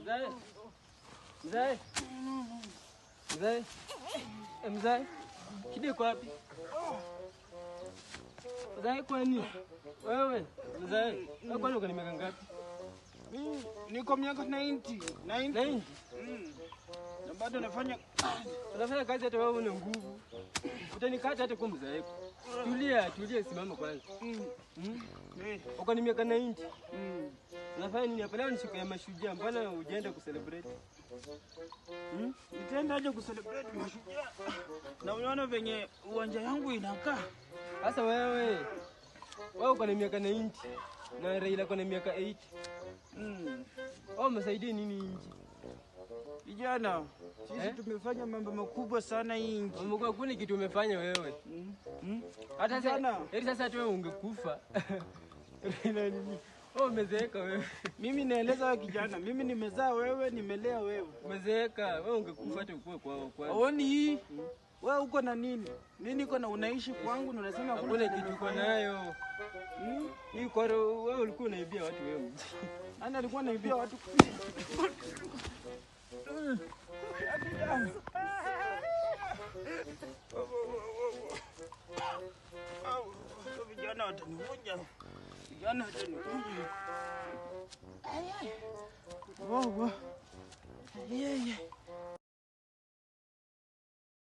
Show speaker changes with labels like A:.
A: Mzee. Mzee. Mzee. Mzee. Kide kwa wapi? Mzee kwani? Wewe, mzee, kwani uko na miaka ngapi?
B: Niko miaka 90.
A: 90.
B: Na bado nafanya
A: kazi hata wewe una nguvu. Utanikata hata kwa mzee. Tulia simama kwanza. Uko na miaka 90. Unafanya nini hapa leo? Ni siku ya mashujaa, mbona hujaenda kucelebrate?
B: Nitaenda aje kucelebrate mashujaa? Na unaona venye uwanja yangu inakaa.
A: Sasa wewe uko na miaka 90 na Raila uko na miaka 80. Msaidie nini nchi?
B: Vijana, sisi tumefanya mambo makubwa sana hii nchi.
A: Mungu kuna kitu umefanya wewe. Hata sasa wewe ungekufa. Raila nini? Umezeeka wewe.
B: Mimi naeleza kijana, mimi nimezaa wewe, nimelea wewe.
A: Umezeeka, wewe ungekufa hata ukue kwao.
B: Haoni hii? Wewe uko na nini? Nini uko na unaishi kwangu na unasema
A: hakuna kitu uko nayo. Hii kwa wewe ulikuwa unaibia watu wewe.
B: Nani alikuwa anaibia watu? Vijana watanivunja. Vijana watanivunja. Wow.